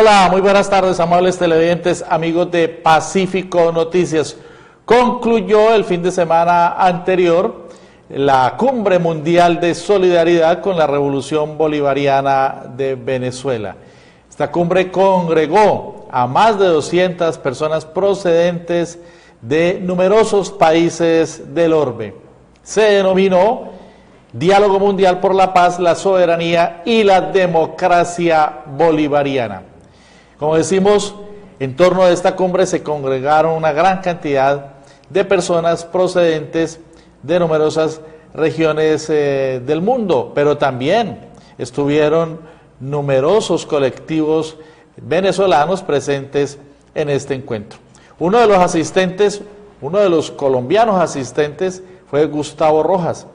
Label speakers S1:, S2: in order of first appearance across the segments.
S1: Hola, muy buenas tardes, amables televidentes, amigos de Pacífico Noticias. Concluyó el fin de semana anterior la Cumbre Mundial de Solidaridad con la Revolución Bolivariana de Venezuela. Esta cumbre congregó a más de 200 personas procedentes de numerosos países del orbe. Se denominó Diálogo Mundial por la Paz, la Soberanía y la Democracia Bolivariana. Como decimos, en torno a esta cumbre se congregaron una gran cantidad de personas procedentes de numerosas regiones del mundo, pero también estuvieron numerosos colectivos venezolanos presentes en este encuentro. Uno de los asistentes, uno de los colombianos asistentes fue Gustavo Rojas,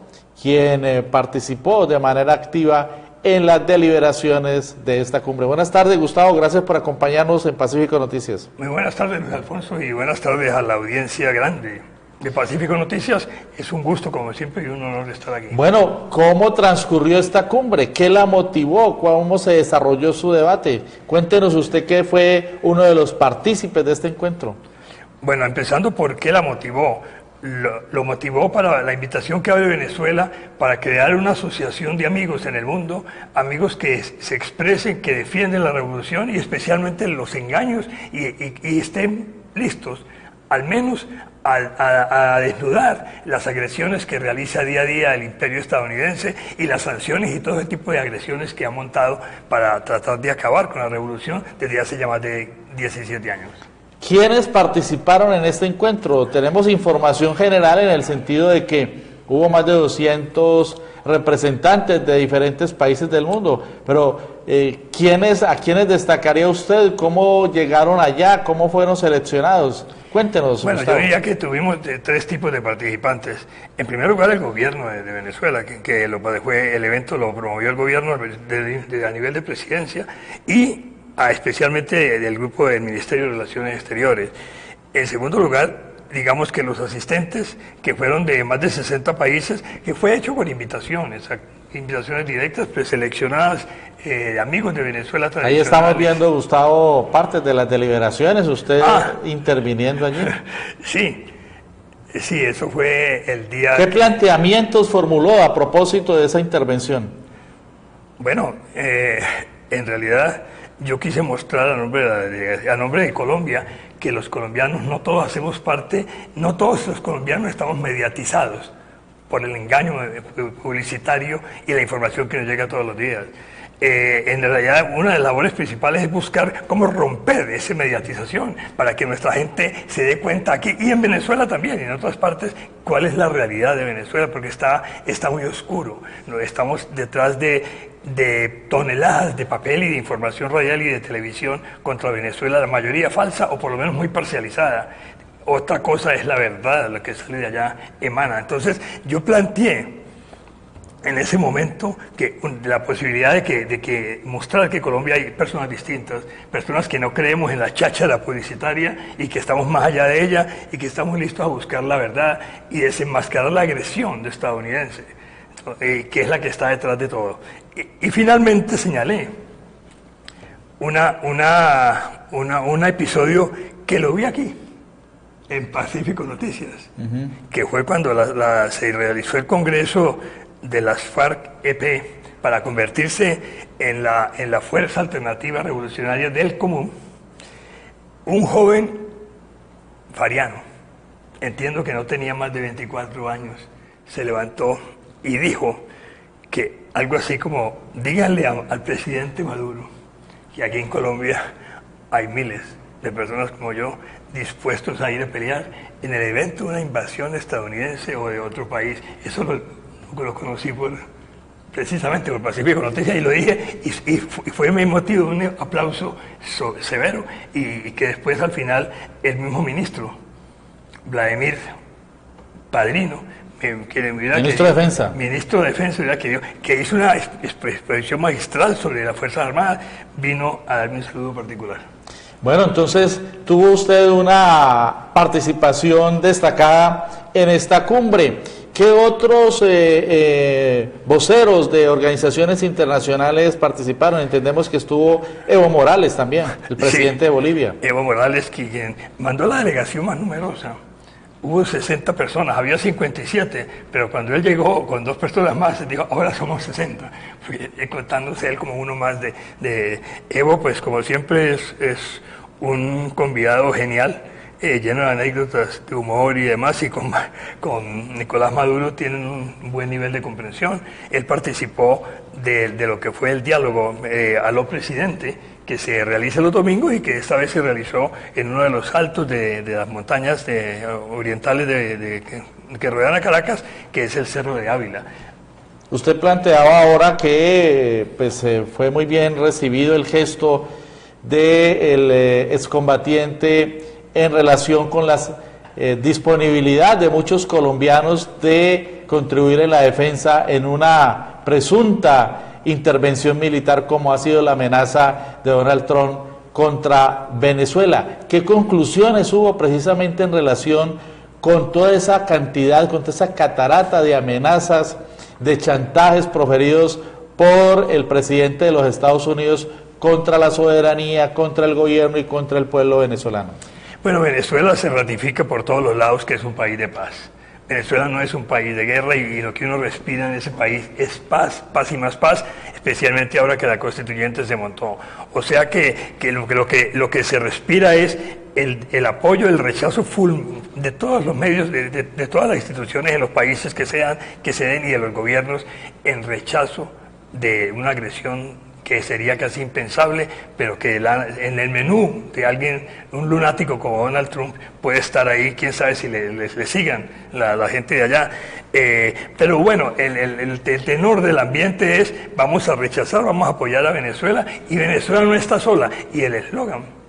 S1: quien participó de manera activa en las deliberaciones de esta cumbre. Buenas tardes, Gustavo, gracias por acompañarnos en Pacífico Noticias.
S2: Muy buenas tardes, Luis Alfonso, y buenas tardes a la audiencia grande de Pacífico Noticias. Es un gusto, como siempre, y un honor estar aquí.
S1: Bueno, ¿cómo transcurrió esta cumbre? ¿Qué la motivó? ¿Cómo se desarrolló su debate? Cuéntenos usted que fue uno de los partícipes de este encuentro.
S2: Bueno, empezando por qué la motivó. Lo motivó para la invitación que abre Venezuela para crear una asociación de amigos en el mundo, amigos que se expresen, que defienden la revolución y especialmente los engaños y estén listos, al menos a desnudar las agresiones que realiza día a día el imperio estadounidense y las sanciones y todo ese tipo de agresiones que ha montado para tratar de acabar con la revolución desde hace ya más de 17 años.
S1: ¿Quiénes participaron en este encuentro? Tenemos información general en el sentido de que hubo más de 200 representantes de diferentes países del mundo, pero ¿a quiénes destacaría usted? ¿Cómo llegaron allá? ¿Cómo fueron seleccionados? Cuéntenos.
S2: Bueno,
S1: Gustavo.
S2: yo diría que tuvimos tres tipos de participantes. En primer lugar, el gobierno de Venezuela, que el evento lo promovió el gobierno a nivel de presidencia y especialmente del grupo del Ministerio de Relaciones Exteriores. En segundo lugar, digamos que los asistentes, que fueron de más de 60 países, que fue hecho con invitaciones directas, preseleccionadas, amigos de Venezuela tradicionales.
S1: Ahí estamos viendo, Gustavo, partes de las deliberaciones, usted interviniendo allí.
S2: Sí, eso fue el día...
S1: ¿Qué planteamientos formuló a propósito de esa intervención?
S2: Bueno, en realidad yo quise mostrar a nombre de Colombia que los colombianos no todos hacemos parte, no todos los colombianos estamos mediatizados por el engaño publicitario y la información que nos llega todos los días. En realidad, una de las labores principales es buscar cómo romper esa mediatización para que nuestra gente se dé cuenta aquí y en Venezuela también y en otras partes cuál es la realidad de Venezuela, porque está muy oscuro. Estamos detrás de toneladas de papel y de información radial y de televisión contra Venezuela, la mayoría falsa o por lo menos muy parcializada. Otra cosa es la verdad, lo que sale de allá emana. Entonces yo planteé en ese momento que la posibilidad de que mostrar que en Colombia hay personas distintas, personas que no creemos en la cháchara publicitaria y que estamos más allá de ella y que estamos listos a buscar la verdad y desenmascarar la agresión estadounidense, que es la que está detrás de todo. Y finalmente señalé un episodio que lo vi aquí, en Pacífico Noticias, que fue cuando se realizó el Congreso de las FARC-EP para convertirse en la Fuerza Alternativa Revolucionaria del Común. Un joven fariano, entiendo que no tenía más de 24 años, se levantó y dijo que algo así como, díganle al presidente Maduro que aquí en Colombia hay miles de personas como yo dispuestos a ir a pelear en el evento de una invasión estadounidense o de otro país. Eso lo conocí precisamente por Pacífico Noticias y lo dije y fue mi motivo de un aplauso severo y que después al final el mismo ministro, Vladimir Padrino,
S1: Ministro de Defensa.
S2: Ministro de Defensa, que hizo una exposición magistral sobre las Fuerzas Armadas, vino a darme un saludo particular.
S1: Bueno, entonces tuvo usted una participación destacada en esta cumbre. ¿Qué otros voceros de organizaciones internacionales participaron? Entendemos que estuvo Evo Morales también, el presidente de Bolivia.
S2: Evo Morales, quien mandó la delegación más numerosa. Hubo 60 personas, había 57, pero cuando él llegó con 2 personas más, dijo, ahora somos 60, contándose él como uno más de Evo, pues como siempre es un convidado genial, lleno de anécdotas, de humor y demás, y con Nicolás Maduro tienen un buen nivel de comprensión. Él participó de lo que fue el diálogo a lo presidente, que se realiza los domingos y que esta vez se realizó en uno de los altos de las montañas orientales que rodean a Caracas, que es el Cerro de Ávila.
S1: Usted planteaba ahora que pues, fue muy bien recibido el gesto del excombatiente en relación con la disponibilidad de muchos colombianos de contribuir en la defensa en una presunta intervención militar como ha sido la amenaza de Donald Trump contra Venezuela. ¿Qué conclusiones hubo precisamente en relación con toda esa cantidad, con toda esa catarata de amenazas, de chantajes proferidos por el presidente de los Estados Unidos contra la soberanía, contra el gobierno y contra el pueblo venezolano?
S2: Bueno, Venezuela se ratifica por todos los lados que es un país de paz. Venezuela no es un país de guerra y lo que uno respira en ese país es paz, paz y más paz, especialmente ahora que la constituyente se montó. O sea que lo que se respira es el apoyo, el rechazo full de todos los medios, de todas las instituciones en los países que se den y de los gobiernos en rechazo de una agresión que sería casi impensable, pero que en el menú de alguien, un lunático como Donald Trump, puede estar ahí, quién sabe si le sigan la gente de allá. Pero bueno, el tenor del ambiente es, vamos a rechazar, vamos a apoyar a Venezuela, y Venezuela no está sola. Y el eslogan.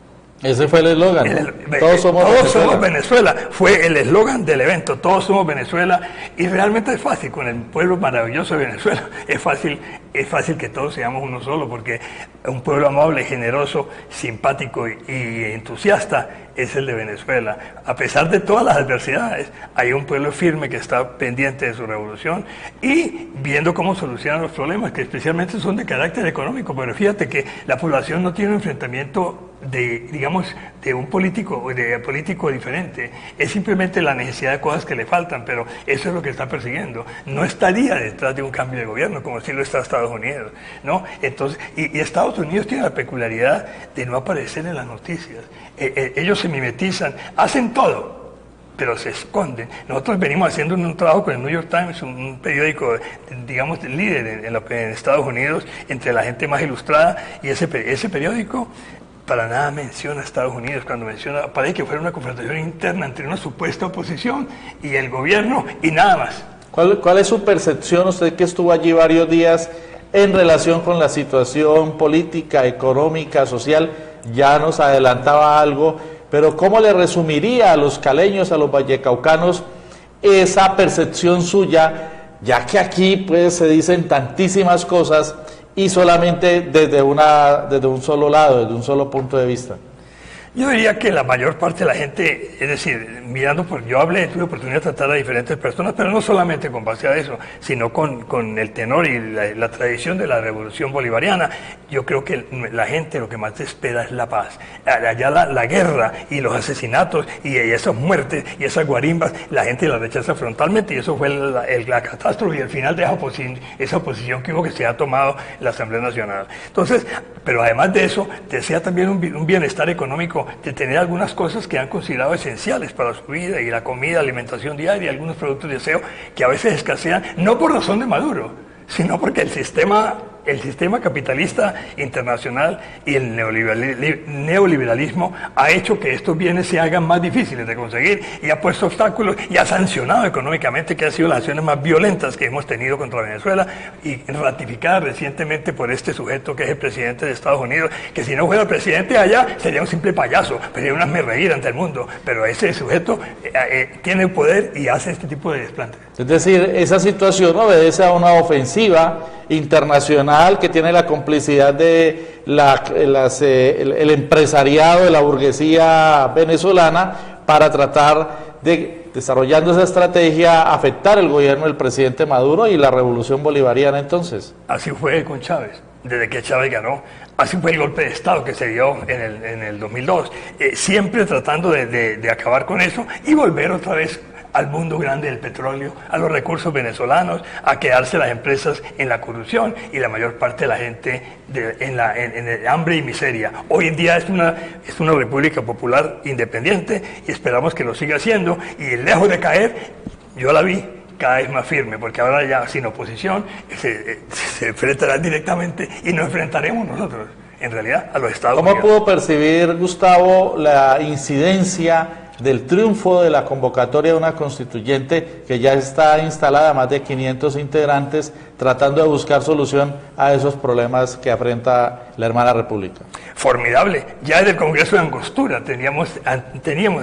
S1: Ese fue el eslogan, ¿no? Todos somos
S2: Venezuela. Fue el eslogan del evento, todos somos Venezuela, y realmente es fácil, con el pueblo maravilloso de Venezuela, es fácil que todos seamos uno solo, porque un pueblo amable, generoso, simpático y entusiasta es el de Venezuela. A pesar de todas las adversidades, hay un pueblo firme que está pendiente de su revolución y viendo cómo solucionan los problemas, que especialmente son de carácter económico, pero fíjate que la población no tiene un enfrentamiento de un político diferente, es simplemente la necesidad de cosas que le faltan, pero eso es lo que está persiguiendo. No estaría detrás de un cambio de gobierno como si lo está Estados Unidos, ¿no? Entonces, y Estados Unidos tiene la peculiaridad de no aparecer en las noticias. Ellos se mimetizan, hacen todo, pero se esconden. Nosotros venimos haciendo un trabajo con el New York Times, un periódico, digamos, líder en Estados Unidos, entre la gente más ilustrada, y ese periódico para nada menciona a Estados Unidos. Cuando menciona, parece que fuera una confrontación interna entre una supuesta oposición y el gobierno, y nada más.
S1: ¿Cuál es su percepción, usted que estuvo allí varios días, en relación con la situación política, económica, social? Ya nos adelantaba algo, pero ¿cómo le resumiría a los caleños, a los vallecaucanos, esa percepción suya, ya que aquí pues se dicen tantísimas cosas y solamente desde un solo lado, desde un solo punto de vista?
S2: Yo diría que la mayor parte de la gente, es decir, tuve oportunidad de tratar a diferentes personas, pero no solamente con base a eso, sino con el tenor y la tradición de la revolución bolivariana. Yo creo que la gente lo que más espera es la paz. Allá la guerra y los asesinatos y esas muertes y esas guarimbas, la gente la rechaza frontalmente, y eso fue la catástrofe y el final de esa oposición que hubo, que se ha tomado la Asamblea Nacional. Entonces, pero además de eso, desea también un bienestar económico, de tener algunas cosas que han considerado esenciales para su vida, y la comida, alimentación diaria, algunos productos de aseo que a veces escasean, no por razón de Maduro, sino porque el sistema capitalista internacional y el neoliberalismo ha hecho que estos bienes se hagan más difíciles de conseguir, y ha puesto obstáculos y ha sancionado económicamente, que han sido las acciones más violentas que hemos tenido contra Venezuela, y ratificada recientemente por este sujeto que es el presidente de Estados Unidos, que si no fuera el presidente allá sería un simple payaso, sería un hazmerreír ante el mundo, pero ese sujeto tiene poder y hace este tipo de desplantes.
S1: Es decir, esa situación obedece a una ofensiva internacional internacional que tiene la complicidad de el empresariado de la burguesía venezolana para tratar de, desarrollando esa estrategia, afectar el gobierno del presidente Maduro y la revolución bolivariana entonces.
S2: Así fue con Chávez, desde que Chávez ganó. Así fue el golpe de Estado que se dio en el 2002, siempre tratando de acabar con eso y volver otra vez al mundo grande del petróleo, a los recursos venezolanos, a quedarse las empresas en la corrupción y la mayor parte de la gente en el hambre y miseria. Hoy en día es una república popular independiente y esperamos que lo siga siendo, y lejos de caer, yo la vi cada vez más firme, porque ahora ya sin oposición se enfrentarán directamente y nos enfrentaremos nosotros, en realidad, a los Estados Unidos.
S1: ¿Cómo pudo percibir, Gustavo, la incidencia del triunfo de la convocatoria de una constituyente que ya está instalada, más de 500 integrantes, tratando de buscar solución a esos problemas que afrenta la hermana república?
S2: Formidable. Ya desde el Congreso de Angostura teníamos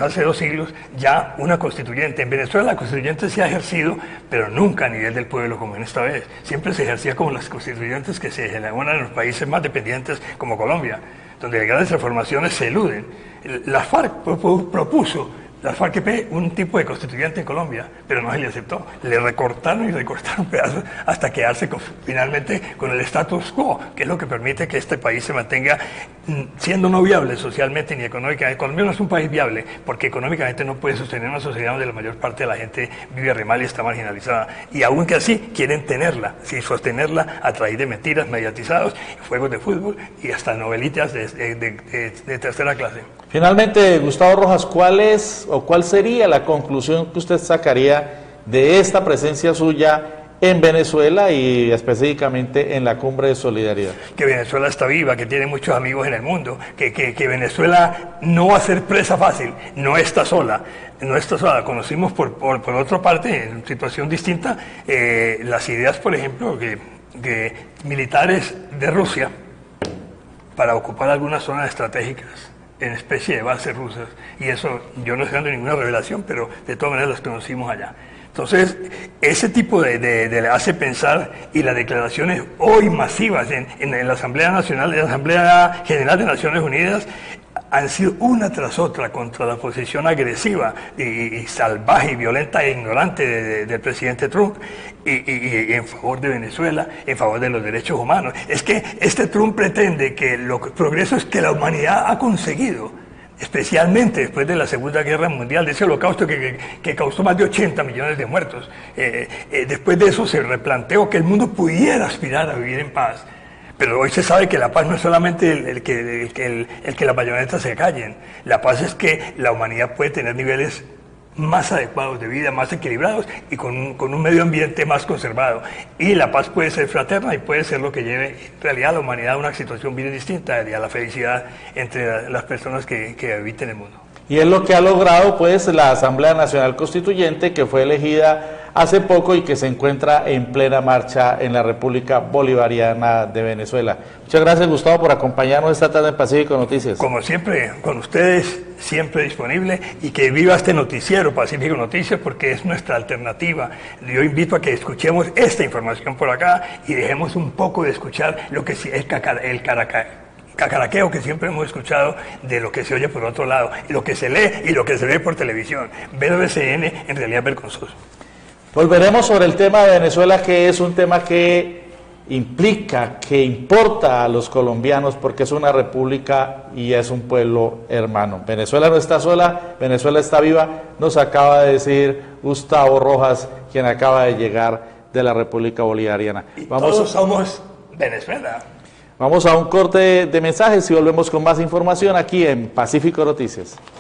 S2: hace 2 siglos ya una constituyente. En Venezuela la constituyente se ha ejercido, pero nunca a nivel del pueblo como en esta vez. Siempre se ejercía como las constituyentes que se elaboran en los países más dependientes como Colombia, donde las grandes transformaciones se eluden. La FARC propuso, la FARC-EP, un tipo de constituyente en Colombia, pero no se le aceptó. Le recortaron y recortaron pedazos hasta quedarse finalmente con el status quo, que es lo que permite que este país se mantenga siendo no viable socialmente ni económicamente. Colombia no es un país viable, porque económicamente no puede sostener una sociedad donde la mayor parte de la gente vive re mal y está marginalizada. Y aunque así, quieren tenerla, sin sostenerla a través de mentiras mediatizados, juegos de fútbol y hasta novelitas de tercera clase.
S1: Finalmente, Gustavo Rojas, ¿cuál sería la conclusión que usted sacaría de esta presencia suya en Venezuela y específicamente en la Cumbre de Solidaridad? Que
S2: Venezuela está viva, que tiene muchos amigos en el mundo, que Venezuela no va a ser presa fácil, no está sola. No está sola. Conocimos por otra parte, en situación distinta, las ideas, por ejemplo, que militares de Rusia, para ocupar algunas zonas estratégicas, en especie de bases rusas, y eso yo no estoy dando ninguna revelación, pero de todas maneras las conocimos allá. Entonces, ese tipo de hace pensar, y las declaraciones hoy masivas en la Asamblea Nacional, en la Asamblea General de Naciones Unidas, han sido una tras otra contra la posición agresiva y salvaje y violenta e ignorante del presidente Trump y en favor de Venezuela, en favor de los derechos humanos. Es que este Trump pretende que los progresos que la humanidad ha conseguido, especialmente después de la Segunda Guerra Mundial, de ese holocausto que causó más de 80 millones de muertos, después de eso se replanteó que el mundo pudiera aspirar a vivir en paz. Pero hoy se sabe que la paz no es solamente el que las bayonetas se callen. La paz es que la humanidad puede tener niveles más adecuados de vida, más equilibrados y con un medio ambiente más conservado. Y la paz puede ser fraterna y puede ser lo que lleve en realidad a la humanidad a una situación bien distinta y a la felicidad entre las personas que habiten el mundo.
S1: Y es lo que ha logrado pues la Asamblea Nacional Constituyente, que fue elegida hace poco y que se encuentra en plena marcha en la República Bolivariana de Venezuela. Muchas gracias, Gustavo, por acompañarnos esta tarde en Pacífico Noticias.
S2: Como siempre, con ustedes, siempre disponible, y que viva este noticiero Pacífico Noticias, porque es nuestra alternativa. Yo invito a que escuchemos esta información por acá y dejemos un poco de escuchar lo que es el cacaraqueo que siempre hemos escuchado de lo que se oye por otro lado, y lo que se lee y lo que se ve por televisión. Ver BCN en realidad es vergonzoso.
S1: Volveremos sobre el tema de Venezuela, que es un tema que implica, que importa a los colombianos, porque es una república y es un pueblo hermano. Venezuela no está sola, Venezuela está viva, nos acaba de decir Gustavo Rojas, quien acaba de llegar de la República Bolivariana.
S2: Todos somos Venezuela.
S1: Vamos a un corte de mensajes y volvemos con más información aquí en Pacífico Noticias.